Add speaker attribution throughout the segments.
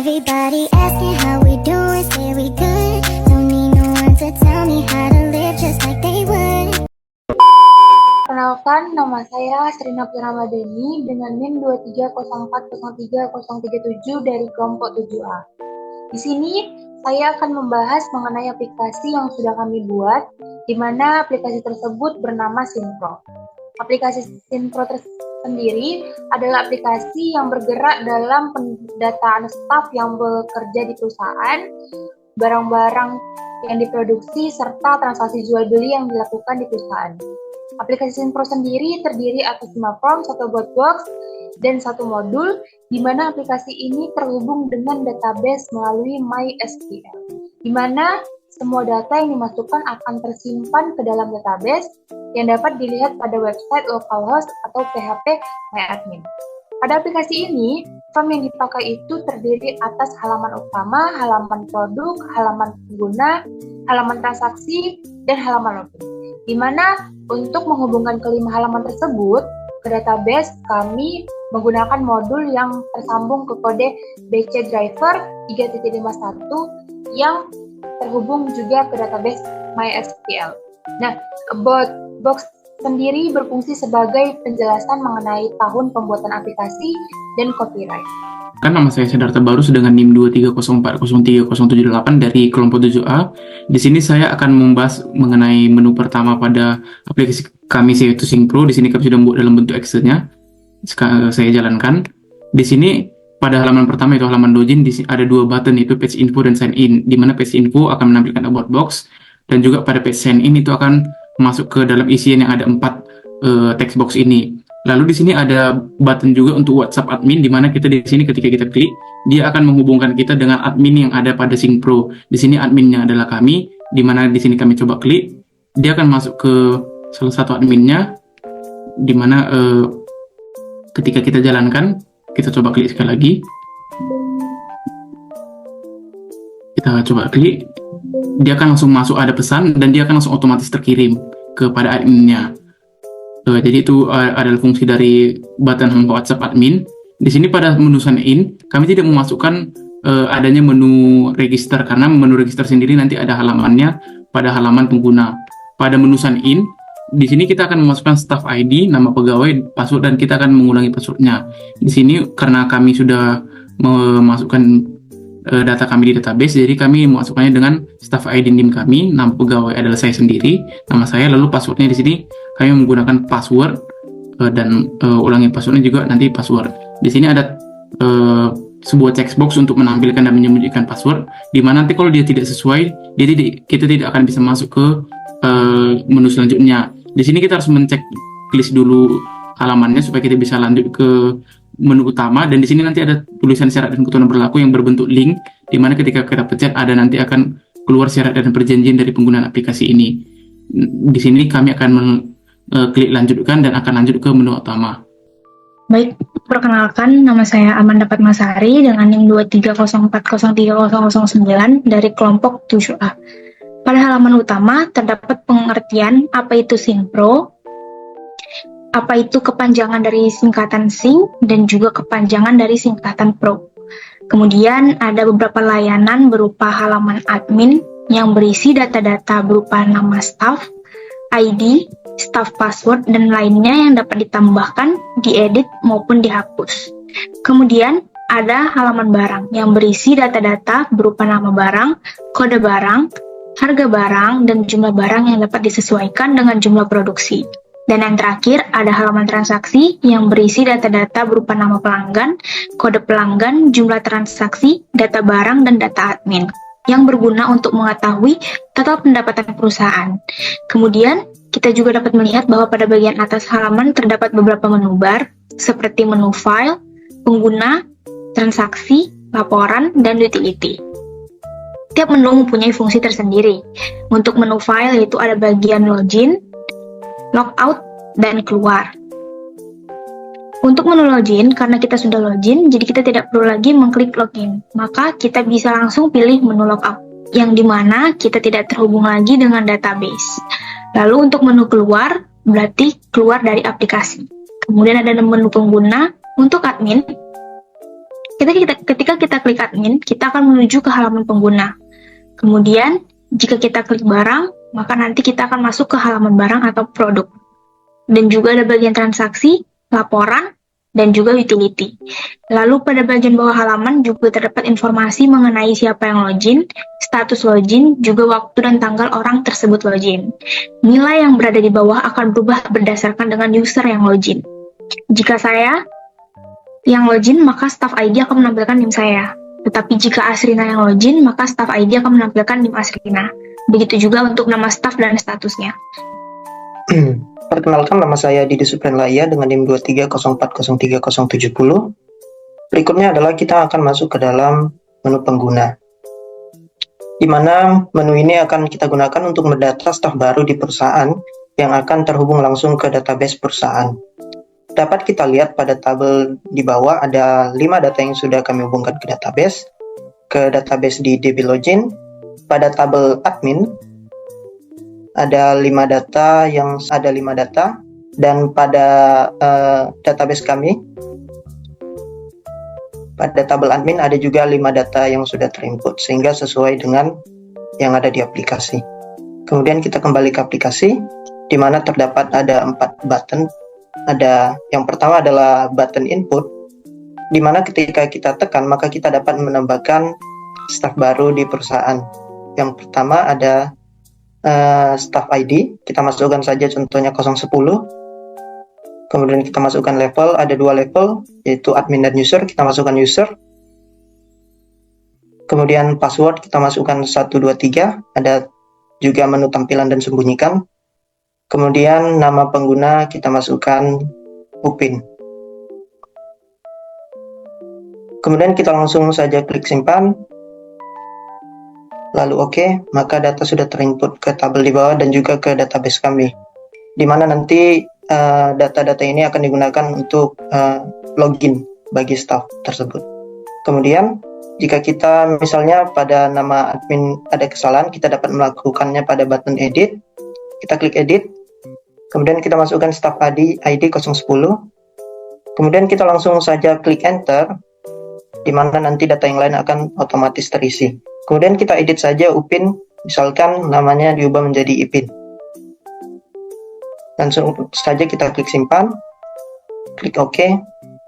Speaker 1: Everybody asking how we doing, say we good. Don't need no one to tell me how to live just like they would.
Speaker 2: Perkenalkan, nama saya Asrina Puramadeni dengan NIM 230403037 dari kelompok 7A. Di sini saya akan membahas mengenai aplikasi yang sudah kami buat, di mana aplikasi tersebut bernama Synpro. Aplikasi Synpro sendiri adalah aplikasi yang bergerak dalam pendataan staf yang bekerja di perusahaan, barang-barang yang diproduksi, serta transaksi jual beli yang dilakukan di perusahaan. Aplikasi Synpro sendiri terdiri atas 5 form, 1 bot box, dan 1 modul, di mana aplikasi ini terhubung dengan database melalui MySQL, di mana semua data yang dimasukkan akan tersimpan ke dalam database yang dapat dilihat pada website localhost atau PHP MyAdmin. Pada aplikasi ini, form yang dipakai itu terdiri atas halaman utama, halaman produk, halaman pengguna, halaman transaksi, dan halaman login. Di mana untuk menghubungkan kelima halaman tersebut ke database, kami menggunakan modul yang tersambung ke kode BC driver 3.51 yang terhubung juga ke database MySQL. Nah, bot box sendiri berfungsi sebagai penjelasan mengenai tahun pembuatan aplikasi dan copyright.
Speaker 3: Nama saya Sidarta Barus dengan NIM 230403078 dari kelompok 7A. Di sini saya akan membahas mengenai menu pertama pada aplikasi kami, yaitu Synpro. Di sini kami sudah membuat dalam bentuk Excel-nya. Sekarang saya jalankan. Di sini pada halaman pertama, itu halaman login, di sini ada 2 button, yaitu page info dan sign in, di mana page info akan menampilkan about box, dan juga pada page sign in itu akan masuk ke dalam isian yang ada 4 text box ini. Lalu di sini ada button juga untuk WhatsApp admin, di mana kita di sini ketika kita klik, dia akan menghubungkan kita dengan admin yang ada pada Synpro. Di sini adminnya adalah kami, di mana di sini kami coba klik, dia akan masuk ke salah satu adminnya, di mana ketika kita jalankan, kita coba klik sekali lagi. Kita coba klik, dia akan langsung masuk, ada pesan, dan dia akan langsung otomatis terkirim kepada adminnya. Jadi itu adalah fungsi dari button WhatsApp admin. Di sini pada menu sign in, kami tidak memasukkan adanya menu register, karena menu register sendiri nanti ada halamannya pada halaman pengguna. Pada menu sign in, di sini kita akan memasukkan staff ID, nama pegawai, password, dan kita akan mengulangi passwordnya. Di sini karena kami sudah memasukkan data kami di database, jadi kami memasukkannya dengan staff ID NIM kami, nama pegawai adalah saya sendiri, nama saya, lalu passwordnya di sini kami menggunakan password dan ulangi passwordnya juga nanti password. Di sini ada sebuah checkbox untuk menampilkan dan menyembunyikan password, di mana nanti kalau dia tidak sesuai, kita tidak akan bisa masuk ke menu selanjutnya. Di sini kita harus mencek-list dulu halamannya supaya kita bisa lanjut ke menu utama, dan di sini nanti ada tulisan syarat dan ketentuan berlaku yang berbentuk link, di mana ketika kita pencet ada nanti akan keluar syarat dan perjanjian dari penggunaan aplikasi ini. Di sini kami akan klik lanjutkan dan akan lanjut ke menu utama.
Speaker 4: Baik, perkenalkan, nama saya Amanda Fatmasari dengan NIM 230403009 dari kelompok 7A. Pada halaman utama terdapat pengertian apa itu Synpro, apa itu kepanjangan dari singkatan Syn, dan juga kepanjangan dari singkatan Pro. Kemudian ada beberapa layanan berupa halaman admin yang berisi data-data berupa nama staff, ID, staff password, dan lainnya yang dapat ditambahkan, diedit, maupun dihapus. Kemudian ada halaman barang yang berisi data-data berupa nama barang, kode barang, harga barang, dan jumlah barang yang dapat disesuaikan dengan jumlah produksi. Dan yang terakhir, ada halaman transaksi yang berisi data-data berupa nama pelanggan, kode pelanggan, jumlah transaksi, data barang, dan data admin, yang berguna untuk mengetahui total pendapatan perusahaan. Kemudian, kita juga dapat melihat bahwa pada bagian atas halaman terdapat beberapa menu bar, seperti menu file, pengguna, transaksi, laporan, dan utility. Tiap menu mempunyai fungsi tersendiri. Untuk menu file, yaitu ada bagian login, logout, dan keluar. Untuk menu login, karena kita sudah login, jadi kita tidak perlu lagi mengklik login. Maka kita bisa langsung pilih menu logout, yang dimana kita tidak terhubung lagi dengan database. Lalu untuk menu keluar, berarti keluar dari aplikasi. Kemudian ada menu pengguna. Untuk admin, Ketika kita klik admin, kita akan menuju ke halaman pengguna. Kemudian, jika kita klik barang, maka nanti kita akan masuk ke halaman barang atau produk. Dan juga ada bagian transaksi, laporan, dan juga utility. Lalu pada bagian bawah halaman juga terdapat informasi mengenai siapa yang login, status login, juga waktu dan tanggal orang tersebut login. Nilai yang berada di bawah akan berubah berdasarkan dengan user yang login. Jika saya yang login, maka staff ID akan menampilkan NIM saya. Tetapi jika Asrina yang login, maka staff ID akan menampilkan NIM Asrina. Begitu juga untuk nama staff dan statusnya.
Speaker 5: Perkenalkan, nama saya Didi Suprenlaya dengan NIM 23040370. Berikutnya adalah kita akan masuk ke dalam menu pengguna, di mana menu ini akan kita gunakan untuk mendata staf baru di perusahaan yang akan terhubung langsung ke database perusahaan. Dapat kita lihat pada tabel di bawah ada 5 data yang sudah kami hubungkan ke database di DB Login. Pada tabel admin ada 5 data dan pada database kami pada tabel admin ada juga 5 data yang sudah terinput sehingga sesuai dengan yang ada di aplikasi. Kemudian kita kembali ke aplikasi di mana terdapat ada 4 button. Ada yang pertama adalah button input, di mana ketika kita tekan maka kita dapat menambahkan staf baru di perusahaan. Yang pertama ada staff ID, kita masukkan saja contohnya 010. Kemudian kita masukkan level, ada 2 level yaitu admin dan user, kita masukkan user. Kemudian password kita masukkan 123, ada juga menu tampilan dan sembunyikan. Kemudian nama pengguna kita masukkan Upin. Kemudian kita langsung saja klik simpan. Lalu oke, maka data sudah terinput ke tabel di bawah dan juga ke database kami. Di mana nanti data-data ini akan digunakan untuk login bagi staff tersebut. Kemudian jika kita misalnya pada nama admin ada kesalahan, kita dapat melakukannya pada button edit. Kita klik edit, kemudian kita masukkan staff ID 010, kemudian kita langsung saja klik enter, di mana nanti data yang lain akan otomatis terisi. Kemudian kita edit saja Upin, misalkan namanya diubah menjadi Ipin. Langsung saja kita klik simpan, klik OK,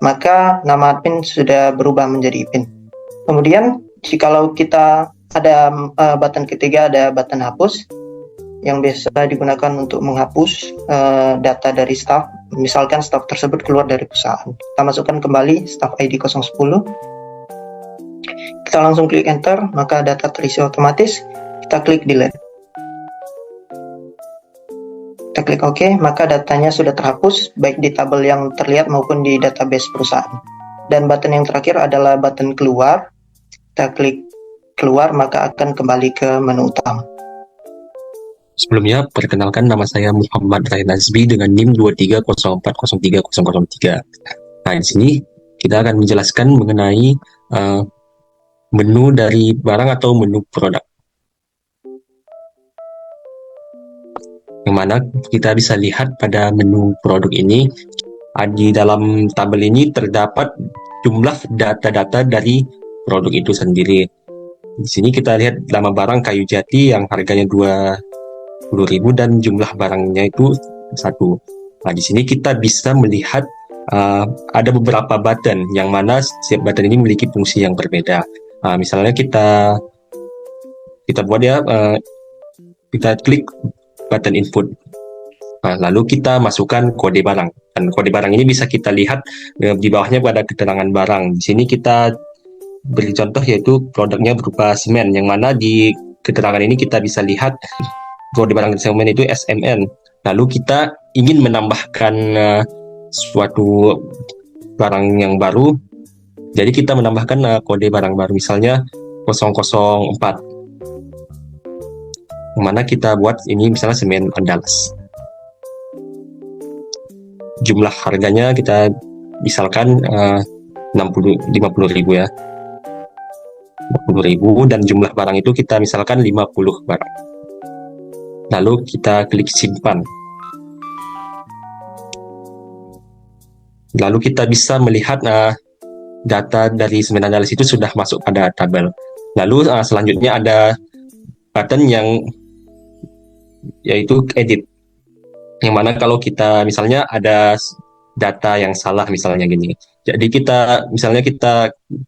Speaker 5: maka nama admin sudah berubah menjadi Ipin. Kemudian jikalau kita ada button ketiga, ada button hapus, yang biasa digunakan untuk menghapus data dari staff, misalkan staff tersebut keluar dari perusahaan. Kita masukkan kembali staff ID 010, kita langsung klik enter, maka data terisi otomatis. Kita klik delete, kita klik OK, maka datanya sudah terhapus baik di tabel yang terlihat maupun di database perusahaan. Dan button yang terakhir adalah button keluar, kita klik keluar maka akan kembali ke menu utama.
Speaker 6: Sebelumnya, perkenalkan, nama saya Muhammad Ryan Azbi dengan NIM 23040303. Nah, di sini kita akan menjelaskan mengenai menu dari barang atau menu produk. Yang mana kita bisa lihat pada menu produk ini, di dalam tabel ini terdapat jumlah data-data dari produk itu sendiri. Di sini kita lihat nama barang kayu jati yang harganya 20.000 dan jumlah barangnya itu 1. Nah, di sini kita bisa melihat ada beberapa button yang mana setiap button ini memiliki fungsi yang berbeda. Misalnya kita buat ya, kita klik button input. Lalu kita masukkan kode barang. Dan kode barang ini bisa kita lihat di bawahnya pada keterangan barang. Di sini kita beri contoh yaitu produknya berupa semen, yang mana di keterangan ini kita bisa lihat kode barang semen itu SMN. Lalu kita ingin menambahkan suatu barang yang baru, jadi kita menambahkan kode barang baru, misalnya 004, yang mana kita buat ini misalnya semen Andalas. Jumlah harganya kita misalkan 50.000 ya, 50.000, dan jumlah barang itu kita misalkan 50 barang. Lalu kita klik simpan. Lalu kita bisa melihat data dari semen analis itu sudah masuk pada tabel. Lalu selanjutnya ada button yang yaitu edit, yang mana kalau kita misalnya ada data yang salah misalnya gini, jadi kita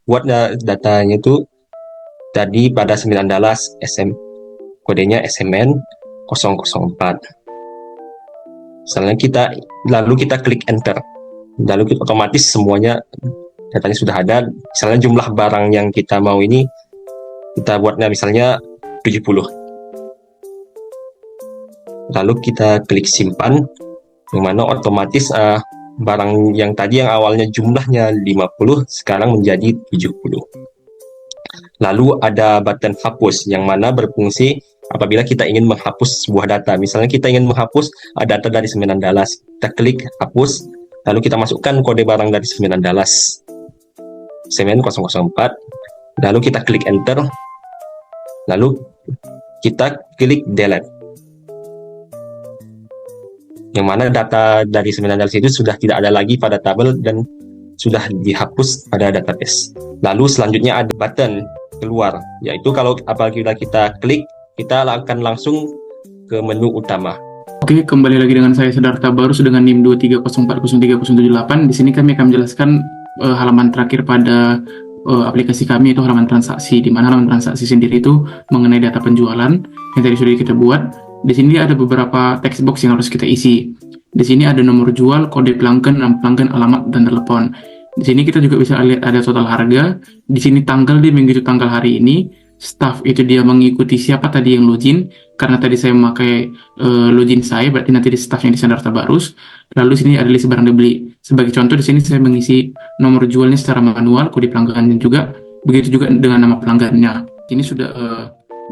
Speaker 6: buat datanya itu tadi pada semen andalas kodenya SMN 004. Misalnya lalu kita klik enter, lalu otomatis semuanya datanya sudah ada. Misalnya jumlah barang yang kita mau ini kita buatnya misalnya 70. Lalu kita klik simpan, yang mana otomatis barang yang tadi yang awalnya jumlahnya 50 sekarang menjadi 70. Lalu ada button hapus yang mana berfungsi apabila kita ingin menghapus sebuah data. Misalnya kita ingin menghapus data dari semen andalas, kita klik hapus, lalu kita masukkan kode barang dari semen andalas semen 004, lalu kita klik enter, lalu kita klik delete, yang mana data dari semen andalas itu sudah tidak ada lagi pada tabel dan sudah dihapus pada database. Lalu selanjutnya ada button keluar, yaitu kalau apabila kita klik, kita akan langsung ke menu utama.
Speaker 3: Oke, kembali lagi dengan saya Siddhartha Barus dengan NIM 230403078. Di sini kami akan menjelaskan halaman terakhir pada aplikasi kami, itu halaman transaksi, di mana halaman transaksi sendiri itu mengenai data penjualan yang tadi sudah kita buat. Di sini ada beberapa text box yang harus kita isi. Di sini ada nomor jual, kode pelanggan, nama pelanggan, alamat, dan telepon. Di sini kita juga bisa lihat ada total harga. Di sini tanggal dia mengikuti tanggal hari ini. Staff itu dia mengikuti siapa tadi yang login. Karena tadi saya memakai login saya, berarti nanti di staffnya di Siddhartha Barus. Lalu di sini ada list barang dibeli. Sebagai contoh di sini saya mengisi nomor jualnya secara manual, kode pelanggannya juga. Begitu juga dengan nama pelanggannya. Ini sudah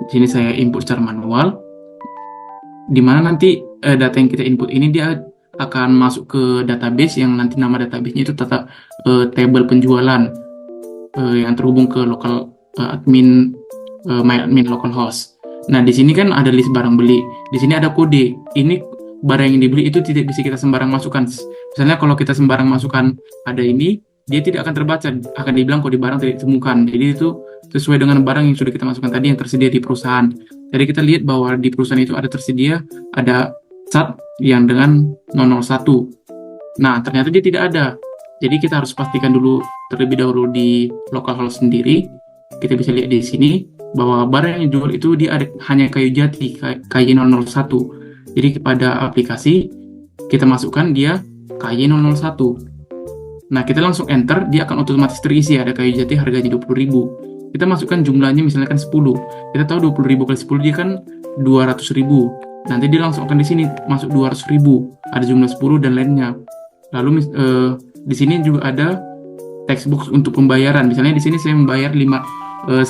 Speaker 3: di sini saya input secara manual. Di mana nanti data yang kita input ini dia akan masuk ke database yang nanti nama database-nya itu table penjualan yang terhubung ke local admin my admin localhost. Nah, di sini kan ada list barang beli. Di sini ada kode. Ini barang yang dibeli itu tidak bisa kita sembarang masukkan. Misalnya kalau kita sembarang masukkan ada ini, dia tidak akan terbaca, akan dibilang kode barang tidak ditemukan. Jadi itu sesuai dengan barang yang sudah kita masukkan tadi yang tersedia di perusahaan. Jadi kita lihat bahwa di perusahaan itu ada tersedia ada SAT yang dengan 001. Nah, ternyata dia tidak ada. Jadi kita harus pastikan dulu terlebih dahulu di localhost sendiri. Kita bisa lihat di sini bahwa barang yang dijual itu dia ada hanya kayu jati KY001. Jadi pada aplikasi kita masukkan dia KY001. Nah, kita langsung enter, dia akan otomatis terisi. Ada kayu jati harganya 20.000. Kita masukkan jumlahnya misalnya kan 10. Kita tahu 20.000 kali 10 dia kan 200.000. Nanti dia langsung akan di sini masuk 200.000. Ada jumlah 10 dan lainnya. Lalu di sini juga ada text box untuk pembayaran. Misalnya di sini saya membayar 100.000.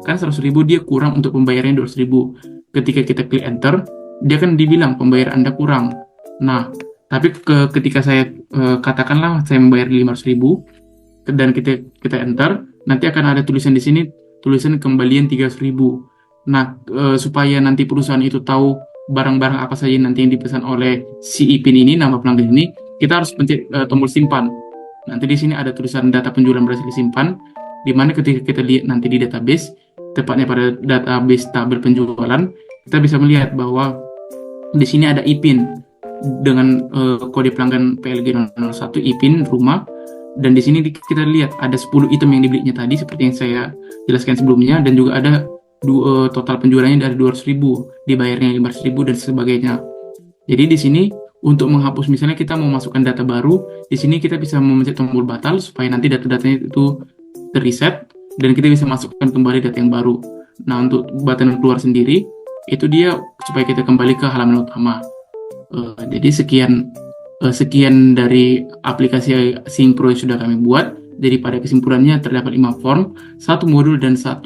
Speaker 3: Kan 100.000 dia kurang untuk pembayarannya 200.000. Ketika kita klik enter, dia kan dibilang pembayaran Anda kurang. Nah, tapi ketika saya katakanlah saya membayar 500.000 dan kita enter, nanti akan ada tulisan di sini, tulisan kembalian 300.000. Nah, supaya nanti perusahaan itu tahu barang-barang apa saja nanti yang dipesan oleh si IPIN ini, nama pelanggan ini, kita harus pencet tombol simpan. Nanti di sini ada tulisan data penjualan berhasil disimpan, di mana ketika kita lihat nanti di database, tepatnya pada database tabel penjualan, kita bisa melihat bahwa di sini ada IPIN dengan kode pelanggan PLG 001 IPIN rumah. Dan di sini kita lihat ada 10 item yang dibelinya tadi seperti yang saya jelaskan sebelumnya, dan juga ada total penjualannya dari 200.000, dibayarnya 500.000 dan sebagainya. Jadi di sini untuk menghapus misalnya kita mau masukkan data baru, di sini kita bisa memencet tombol batal supaya nanti data-datanya itu terreset dan kita bisa masukkan kembali data yang baru. Nah, untuk button keluar sendiri itu dia supaya kita kembali ke halaman utama. Jadi sekian dari aplikasi SYNCPRO yang sudah kami buat. Daripada kesimpulannya terdapat 5 form, 1 modul dan 1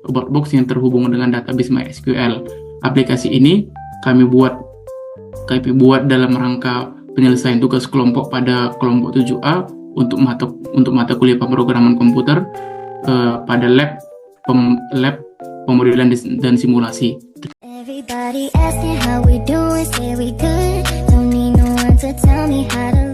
Speaker 3: box yang terhubung dengan database MySQL. Aplikasi ini kami buat dalam rangka penyelesaian tugas kelompok pada kelompok 7A untuk mata kuliah pemrograman komputer pada lab pemodelan dan simulasi.
Speaker 1: Everybody asking how we doing, say we good. Don't need no one to tell me how to